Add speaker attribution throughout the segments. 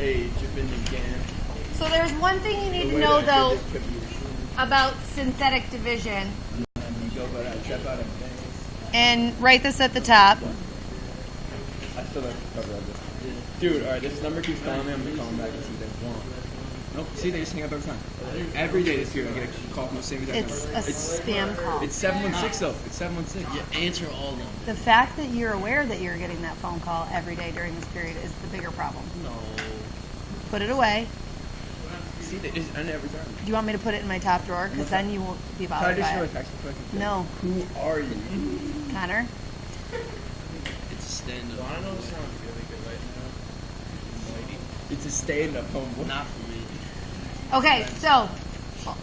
Speaker 1: Hey, chip in again.
Speaker 2: So there's one thing you need to know though about synthetic division. And write this at the top.
Speaker 1: I still have to cover this. Dude, alright, this number keeps calling me. I'm gonna call him back and see if they want. Nope, see, they just hang up every time. Every day this year, I get a call from the same exact number.
Speaker 2: It's a spam call.
Speaker 1: It's 716 though. It's 716.
Speaker 3: You answer all of them.
Speaker 2: The fact that you're aware that you're getting that phone call every day during this period is the bigger problem.
Speaker 3: No.
Speaker 2: Put it away.
Speaker 1: See, they just end every time.
Speaker 2: Do you want me to put it in my top drawer? Because then you won't be bothered
Speaker 1: Can I just
Speaker 2: by
Speaker 1: show a
Speaker 2: it.
Speaker 1: text real quick?
Speaker 2: No.
Speaker 1: Who are you?
Speaker 2: Connor?
Speaker 3: It's a stand-up.
Speaker 1: Bono sounds really good right now. It's a stand-up homeboy.
Speaker 3: Not for me.
Speaker 2: Okay, so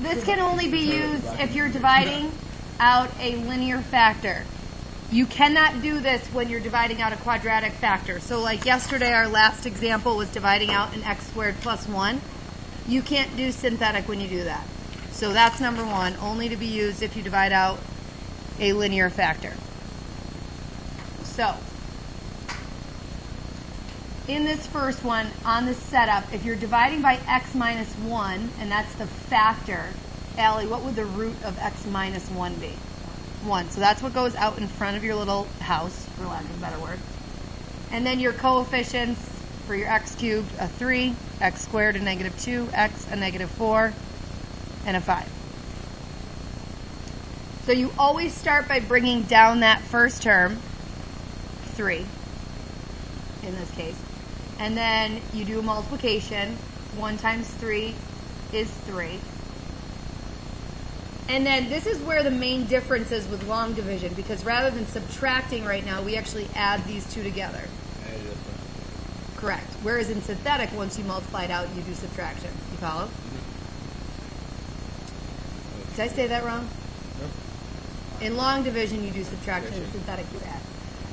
Speaker 2: this can only be used if you're dividing out a linear factor. You cannot do this when you're dividing out a quadratic factor. So like yesterday, our last example was dividing out an x squared plus 1. You can't do synthetic when you do that. So that's number one, only to be used if you divide out a linear factor. So, in this first one, on the setup, if you're dividing by x minus 1, and that's the factor, Allie, what would the root of x minus 1 be? 1. So that's what goes out in front of your little house, for lack of a better word. And then your coefficients for your x cubed, a 3, x squared, a negative 2, x, a negative 4, and a 5. So you always start by bringing down that first term, 3, in this case. And then you do a multiplication. 1 times 3 is 3. And then this is where the main difference is with long division, because rather than subtracting right now, we actually add these two together. Correct. Whereas in synthetic, once you multiply it out, you do subtraction. You follow? Mm-hmm. Did I say that wrong? No. In long division, you do subtraction. In synthetic, you add.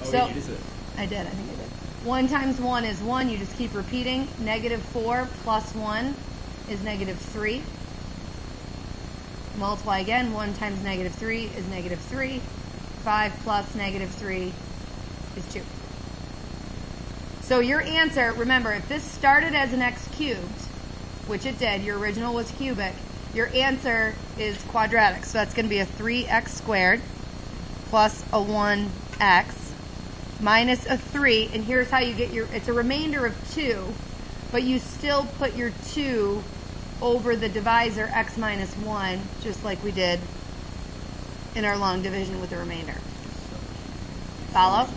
Speaker 1: Oh,
Speaker 2: so,
Speaker 1: wait, is it?
Speaker 2: I did. I think I did. 1 times 1 is 1. You just keep repeating. Negative 4 plus 1 is negative 3. Multiply again. 1 times negative 3 is negative 3. 5 plus negative 3 is 2. So your answer, remember, if this started as an x cubed, which it did, your original was cubic, your answer is quadratic. So that's going to be a 3x squared plus a 1x minus a 3. And here's how you get your, it's a remainder of 2, but you still put your 2 over the divisor x minus 1, just like we did in our long division with the remainder. Follow?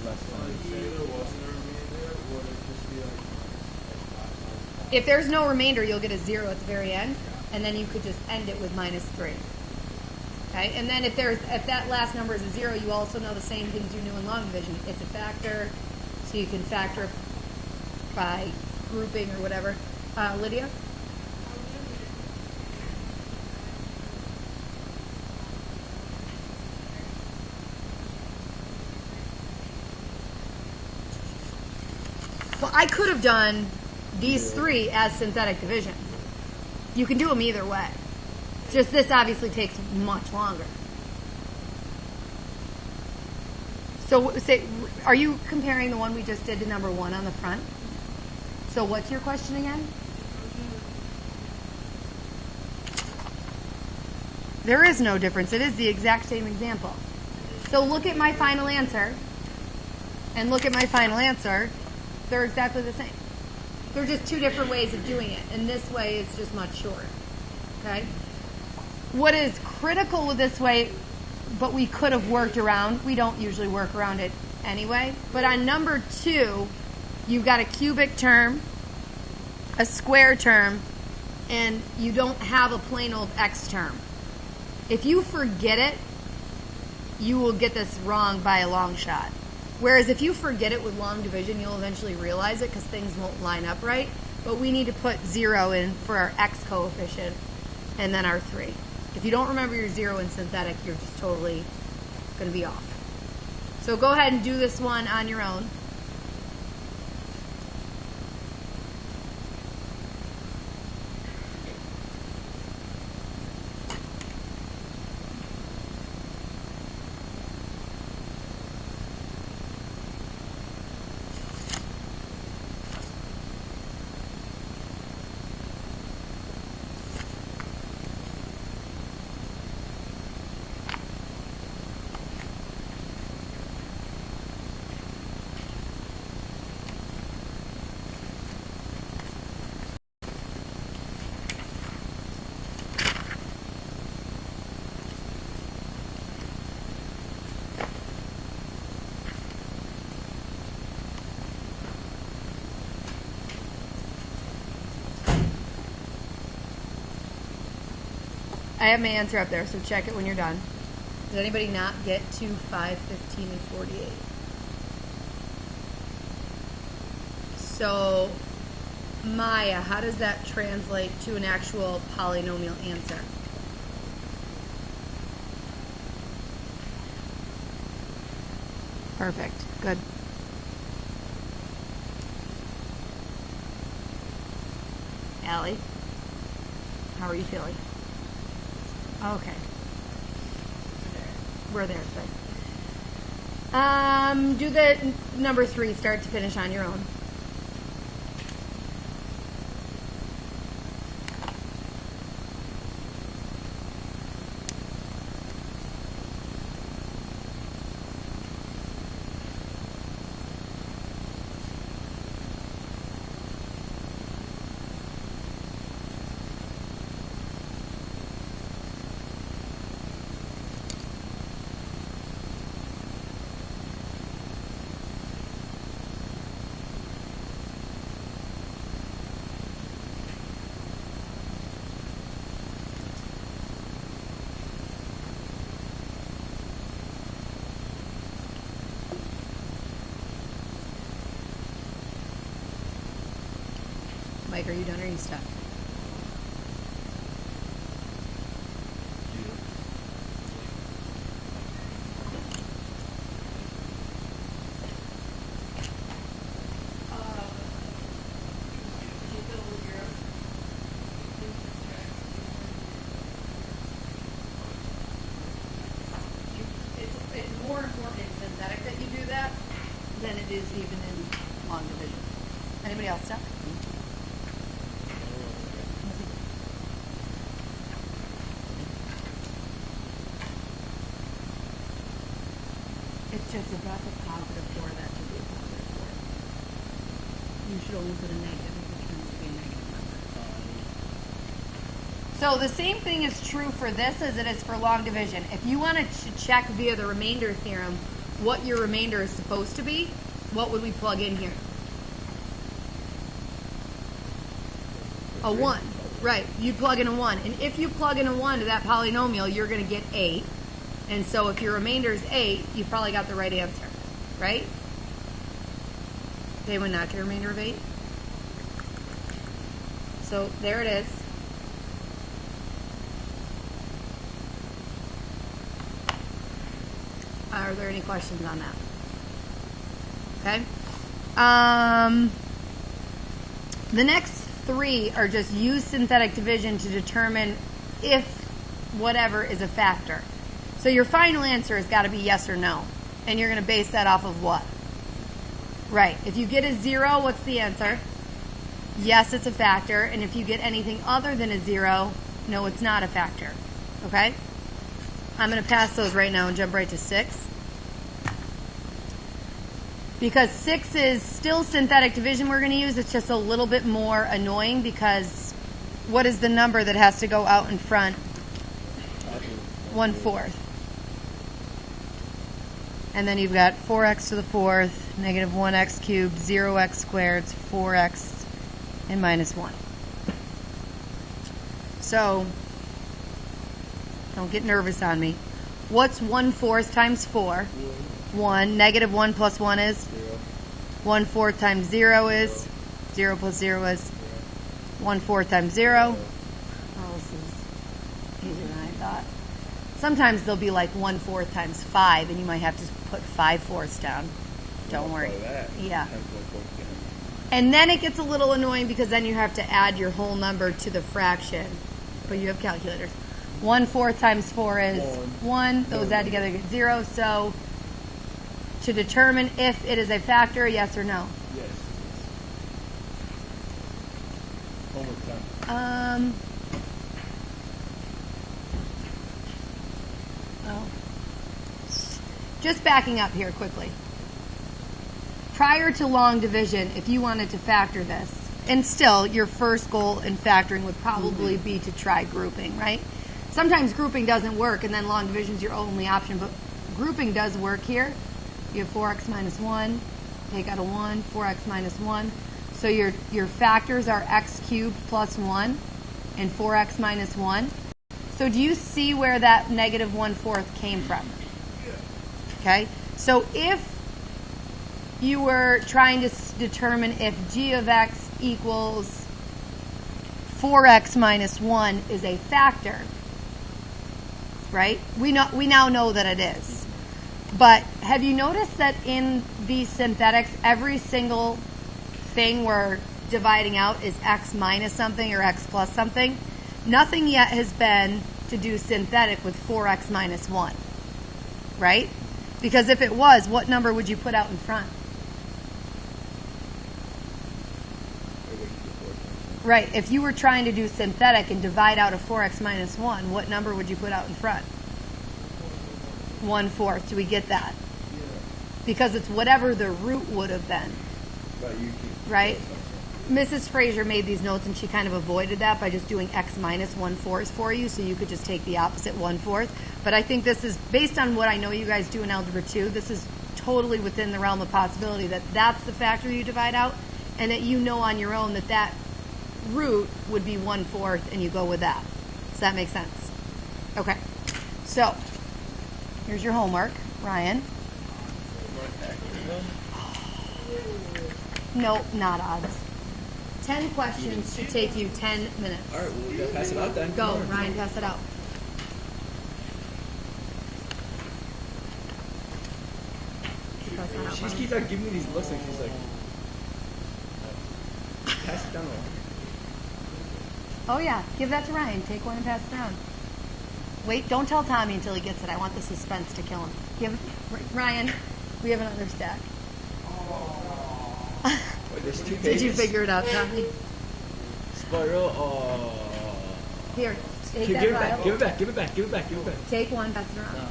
Speaker 2: If there's no remainder, you'll get a 0 at the very end, and then you could just end it with minus 3. Okay, and then if that last number is a 0, you also know the same things you knew in long division. It's a factor, so you can factor it by grouping or whatever. Lydia? Well, I could have done these 3 as synthetic division. You can do them either way. Just this obviously takes much longer. So say, are you comparing the one we just did to number 1 on the front? So what's your question again? There is no difference. It is the exact same example. So look at my final answer and look at my final answer. They're exactly the same. They're just 2 different ways of doing it. And this way is just much shorter. Okay? What is critical with this way, but we could have worked around, we don't usually work around it anyway, but on number 2, you've got a cubic term, a square term, and you don't have a plain old x term. If you forget it, you will get this wrong by a long shot. Whereas if you forget it with long division, you'll eventually realize it because things won't line up right. But we need to put 0 in for our x coefficient and then our 3. If you don't remember your 0 in synthetic, you're just totally going to be off. So go ahead and do this one on your own. I have my answer up there, so check it when you're done. Did anybody not get to 5, 15, and 48? So, Maya, how does that translate to an actual polynomial answer? Perfect. Good. Allie, how are you feeling? Okay. We're there. Good. Do the number 3 start to finish on your own. Mike, are you done or are you stuck? It's more important in synthetic that you do that than it is even in long division. Anybody else stuck? It's just if that's a positive 4, that should be a positive 4. You should only put a negative if it turns to be a negative number. So the same thing is true for this as it is for long division. If you wanted to check via the remainder theorem what your remainder is supposed to be, what would we plug in here? A 1. Right, you'd plug in a 1. And if you plug in a 1 to that polynomial, you're going to get 8. And so if your remainder is 8, you've probably got the right answer, right? They would not get a remainder of 8. So there it is. Are there any questions on that? Okay. The next 3 are just use synthetic division to determine if whatever is a factor. So your final answer has got to be yes or no. And you're going to base that off of what? Right. If you get a 0, what's the answer? Yes, it's a factor. And if you get anything other than a 0, no, it's not a factor. Okay? I'm going to pass those right now and jump right to 6. Because 6 is still synthetic division we're going to use. It's just a little bit more annoying because what is the number that has to go out in front? 1/4. And then you've got 4x to the 4th, negative 1x cubed, 0x squared, 4x, and minus 1. So, don't get nervous on me. What's 1/4 times 4? 1. Negative 1 plus 1 is? 1/4 times 0 is? 0 plus 0 is? 1/4 times 0. Oh, this is easier than I thought. Sometimes they'll be like 1/4 times 5, and you might have to put 5/4 down. Don't worry. Yeah. And then it gets a little annoying because then you have to add your whole number to the fraction. But you have calculators. 1/4 times 4 is 1. Those add together get 0. So to determine if it is a factor, yes or no?
Speaker 1: Yes. Homework time.
Speaker 2: Just backing up here quickly. Prior to long division, if you wanted to factor this, and still your first goal in factoring would probably be to try grouping, right? Sometimes grouping doesn't work and then long division is your only option, but grouping does work here. You have 4x minus 1, take out a 1, 4x minus 1. So your factors are x cubed plus 1 and 4x minus 1. So do you see where that negative 1/4 came from? Okay, so if you were trying to determine if g of x equals 4x minus 1 is a factor, right? We now know that it is. But have you noticed that in these synthetics, every single thing we're dividing out is x minus something or x plus something? Nothing yet has been to do synthetic with 4x minus 1, right? Because if it was, what number would you put out in front? Right, if you were trying to do synthetic and divide out a 4x minus 1, what number would you put out in front? 1/4. Do we get that? Because it's whatever the root would have been. Right? Mrs. Fraser made these notes and she kind of avoided that by just doing x minus 1/4 for you, so you could just take the opposite 1/4. But I think this is, based on what I know you guys do in Algebra 2, this is totally within the realm of possibility that that's the factor you divide out, and that you know on your own that that root would be 1/4 and you go with that. Does that make sense? Okay. So, here's your homework, Ryan. Nope, not odds. 10 questions should take you 10 minutes.
Speaker 1: All right, well, we gotta pass it out then.
Speaker 2: Go, Ryan, pass it out. Pass that out,
Speaker 1: She just
Speaker 2: Ryan.
Speaker 1: keeps like giving me these looks like she's like, pass it down the line.
Speaker 2: Oh yeah, give that to Ryan. Take one and pass it around. Wait, don't tell Tommy until he gets it. I want the suspense to kill him. Give Ryan. We have another stack.
Speaker 1: Wait, there's 2 pages.
Speaker 2: Did you figure it out, Tommy?
Speaker 1: Spiral.
Speaker 2: Here, take
Speaker 1: Give
Speaker 2: that
Speaker 1: it back.
Speaker 2: vial.
Speaker 1: Give it back. Give it back. Give it back. Give it back.
Speaker 2: Take one, pass it around.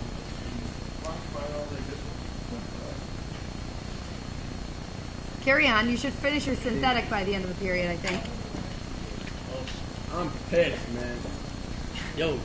Speaker 2: Carry on. You should finish your synthetic by the end of the period, I think.
Speaker 1: I'm pissed, man.
Speaker 3: Yo,